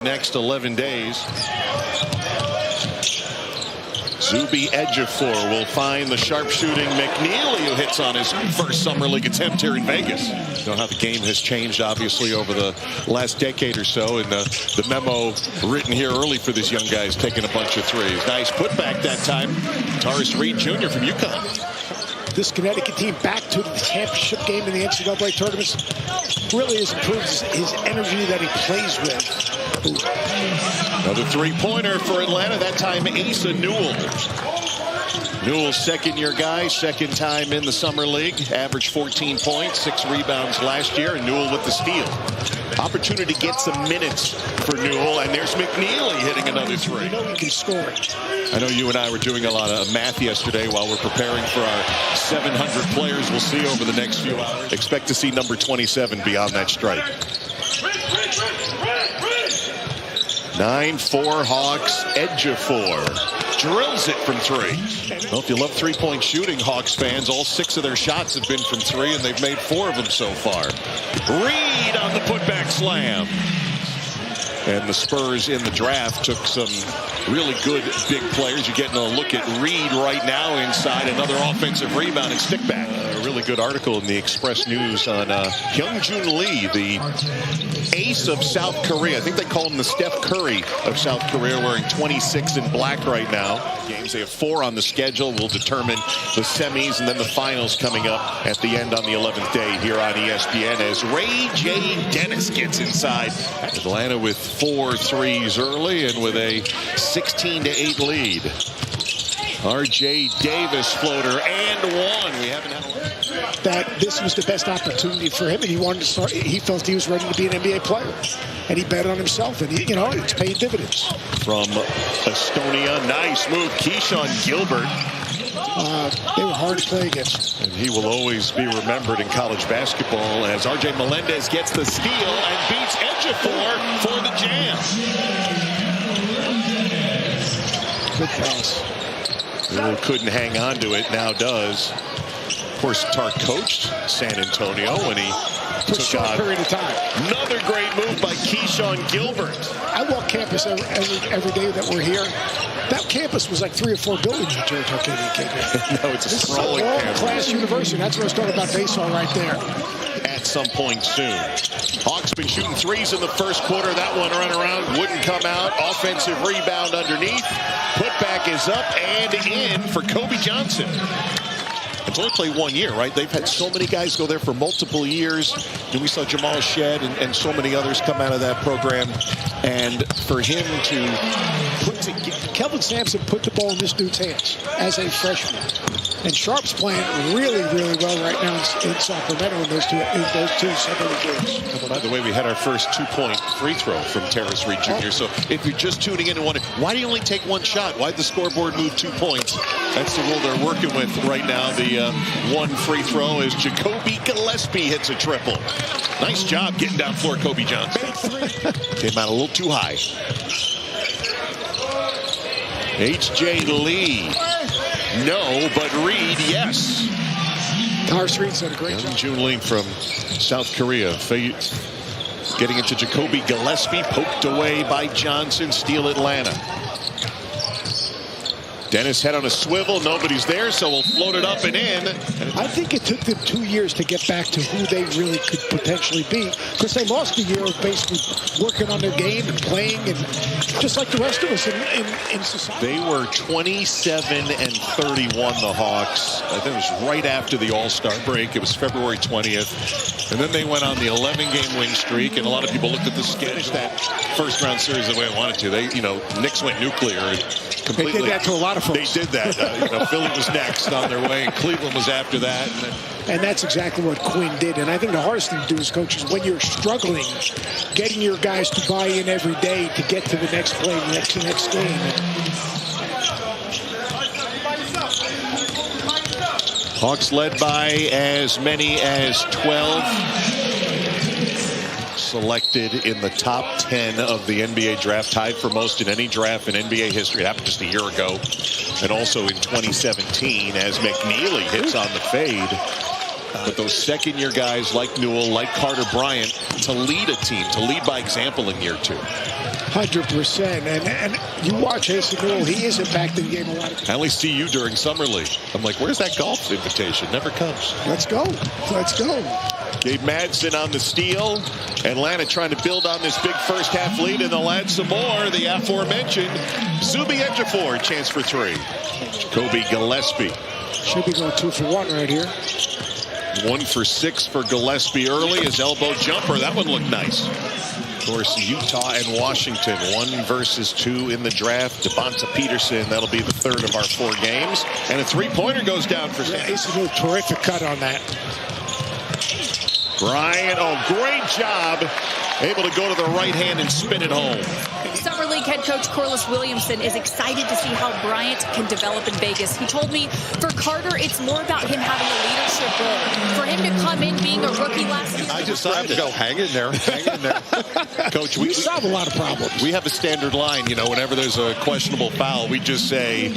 Next 11 days. Zuby Ejiofor will find the sharpshooting McNeely, who hits on his first summer league attempt here in Vegas. You know how the game has changed, obviously, over the last decade or so. And the memo written here early for this young guy is taking a bunch of threes. Nice putback that time. Taurus Reed Jr. from UConn. This Connecticut team back to the championship game in the NCAA tournaments really has improved his energy that he plays with. Another three-pointer for Atlanta, that time Asa Newell. Newell's second-year guy, second time in the summer league. Averaged 14 points, 6 rebounds last year, and Newell with the steal. Opportunity to get some minutes for Newell, and there's McNeely hitting another three. You know he can score it. I know you and I were doing a lot of math yesterday while we're preparing for our 700 players we'll see over the next few hours. Expect to see number 27 be on that strike. 9-4 Hawks. Ejiofor drills it from three. Well, if you love three-point shooting, Hawks fans, all 6 of their shots have been from three, and they've made 4 of them so far. Reed on the putback slam. And the Spurs in the draft took some really good big players. You're getting a look at Reed right now inside another offensive rebound and stick back. A really good article in the Express News on Hyungjun Lee, the ace of South Korea. I think they call him the Steph Curry of South Korea, wearing 26 in black right now. Games, they have 4 on the schedule. Will determine the semis and then the finals coming up at the end on the 11th day here on ESPN as Ray J. Dennis gets inside. Atlanta with 4 threes early and with a 16-8 lead. R.J. Davis floater and one. We haven't had that this was the best opportunity for him, and he wanted to start. He felt he was ready to be an NBA player, and he bet on himself, and you know, it's paid dividends. From Estonia, nice move, Keyshawn Gilbert. They were hard to play against. And he will always be remembered in college basketball as R.J. Melendez gets the steal and beats Ejiofor for the jam. Good pass. Newell couldn't hang on to it, now does. Of course, Tark coached San Antonio when he for a short period of time. Another great move by Keyshawn Gilbert. I walk campus every day that we're here. That campus was like 3 or 4 buildings in Georgia came in. No, it's a sprawling campus. World-class university. That's what I was talking about baseball right there. At some point soon. Hawks been shooting threes in the first quarter. That one run around wouldn't come out. Offensive rebound underneath. Putback is up and in for Kobe Johnson. It's only played 1 year, right? They've had so many guys go there for multiple years. And we saw Jamal Shed and so many others come out of that program. And for him to put together... Kelvin Sampson put the ball in this dude's hands as a freshman. And Sharp's playing really, really well right now in Sacramento in those two secondary games. By the way, we had our first 2-point free throw from Taurus Reed Jr. So if you're just tuning in and wondering, why do you only take 1 shot? Why'd the scoreboard move 2 points? That's the rule they're working with right now. The 1 free throw is Jacoby Gillespie hits a triple. Nice job getting down floor, Kobe Johnson. Came out a little too high. H.J. Lee. No, but Reed, yes. Taurus Reed's done a great job. June Lee from South Korea. Getting into Jacoby Gillespie. Poked away by Johnson. Steal Atlanta. Dennis head on a swivel. Nobody's there, so we'll float it up and in. I think it took them 2 years to get back to who they really could potentially be, because they lost a year of basically working on their game and playing, and just like the rest of us in society. They were 27-31, the Hawks. I think it was right after the All-Star break. It was February 20th. And then they went on the 11-game win streak, and a lot of people looked at the schedule. That first-round series the way I wanted to. They, Knicks went nuclear and completely. They did that to a lot of folks. They did that. Philly was next on their way, and Cleveland was after that. And that's exactly what Quinn did. And I think the hardest thing to do as coaches, when you're struggling, getting your guys to buy in every day to get to the next play, the next game. Hawks led by as many as 12. Selected in the top 10 of the NBA draft, tied for most in any draft in NBA history. It happened just a year ago. And also in 2017 as McNeely hits on the fade. But those second-year guys like Newell, like Carter Bryant, to lead a team, to lead by example in year 2. 100%. And you watch Jason Newell, he is impacting the game a lot. I only see you during Summer League. I'm like, where's that golf invitation? Never comes. Let's go. Let's go. Gabe Madsen on the steal. Atlanta trying to build on this big first half lead, and they'll add some more. The aforementioned Zuby Ejiofor, chance for three. Jacoby Gillespie. Should be going 2 for 1 right here. 1 for 6 for Gillespie early. His elbow jumper, that one looked nice. Of course, Utah and Washington, 1 versus 2 in the draft. Devonta Peterson, that'll be the 3rd of our 4 games. And a 3-pointer goes down for Stan. It's a terrific cut on that. Bryant, oh, great job. Able to go to the right hand and spin it home. Summer League head coach Corliss Williamson is excited to see how Bryant can develop in Vegas. He told me for Carter, it's more about him having a leadership role. For him to come in being a rookie last year. I just have to go, hang in there, hang in there. Coach, we solve a lot of problems. We have a standard line, you know, whenever there's a questionable foul, we just say,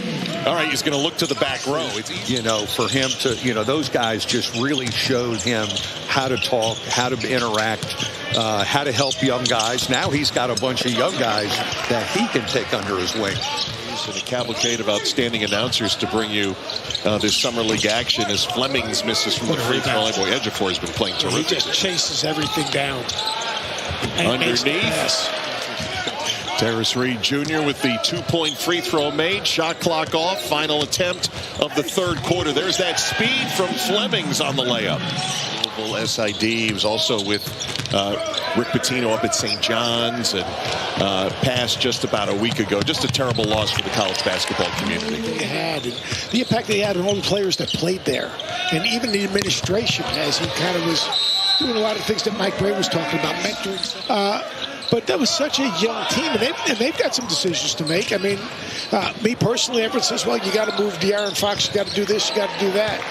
all right, he's going to look to the back row. It's easy. You know, for him to, you know, those guys just really showed him how to talk, how to interact, how to help young guys. Now he's got a bunch of young guys that he can take under his wing. And a cavalcade of outstanding announcers to bring you this Summer League action as Flemings misses from the free throw line. Boy, Ejiofor has been playing terrific. He just chases everything down. Underneath. Terrace Reed Jr. with the 2-point free throw made. Shot clock off. Final attempt of the 3rd quarter. There's that speed from Flemings on the layup. SID. He was also with Rick Pitino up at St. John's and passed just about a week ago. Just a terrible loss for the college basketball community. The impact they had on all the players that played there. And even the administration, as he kind of was doing a lot of things that Mike Bray was talking about, mentoring. But that was such a young team, and they've got some decisions to make. I mean, me personally, everyone says, well, you got to move De'Aaron Fox, you got to do this, you got to do that.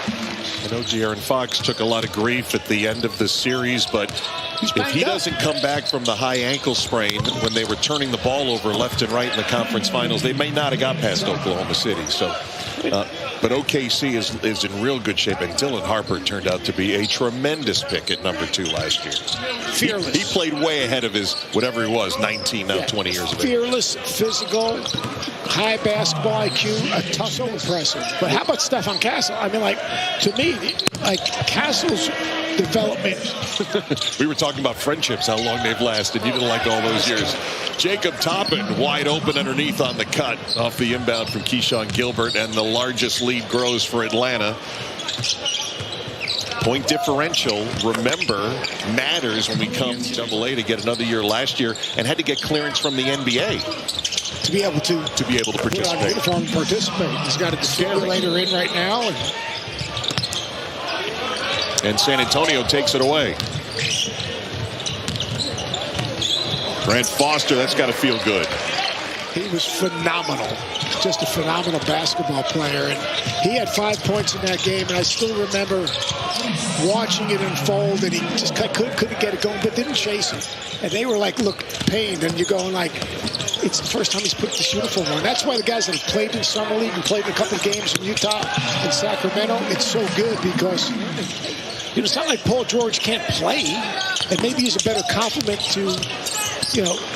I know De'Aaron Fox took a lot of grief at the end of the series, but if he doesn't come back from the high ankle sprain when they were turning the ball over left and right in the conference finals, they may not have got past Oklahoma City. So, but OKC is in real good shape, and Dylan Harper turned out to be a tremendous pick at number 2 last year. Fearless. He played way ahead of his, whatever he was, 19, now 20 years of age. Fearless, physical, high basketball IQ, tough, so impressive. But how about Stefan Castle? I mean, like, to me, like, Castle's development. We were talking about friendships, how long they've lasted. You didn't like all those years. Jacob Toppin wide open underneath on the cut off the inbound from Keyshawn Gilbert, and the largest lead grows for Atlanta. Point differential, remember, matters when we come to AA to get another year last year and had to get clearance from the NBA to be able to participate. Put on uniform and participate. He's got a defibrillator in right now. And San Antonio takes it away. Grant Foster, that's got to feel good. He was phenomenal. Just a phenomenal basketball player. And he had 5 points in that game. And I still remember watching it unfold. And he just couldn't get it going, but didn't chase it. And they were like, look, pained. And you're going like, it's the first time he's put this uniform on. That's why the guys that have played in Summer League and played a couple of games in Utah and Sacramento, it's so good because it's not like Paul George can't play. And maybe he's a better compliment to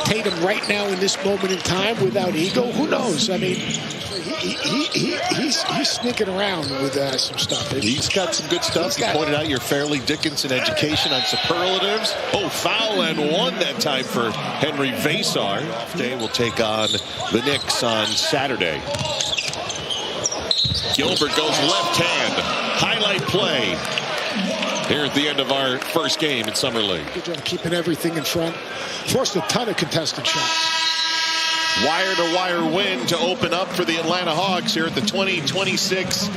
Tatum right now in this moment in time without ego. Who knows? I mean, he's sneaking around with some stuff. He's got some good stuff. You pointed out your Fairleigh Dickinson education on superlatives. Oh, foul and 1 that time for Henry Vasar. They will take on the Knicks on Saturday. Gilbert goes left hand. Highlight play here at the end of our first game in Summer League. Good job keeping everything in front. Forced a ton of contested shots. Wire-to-wire win to open up for the Atlanta Hawks here at the 2026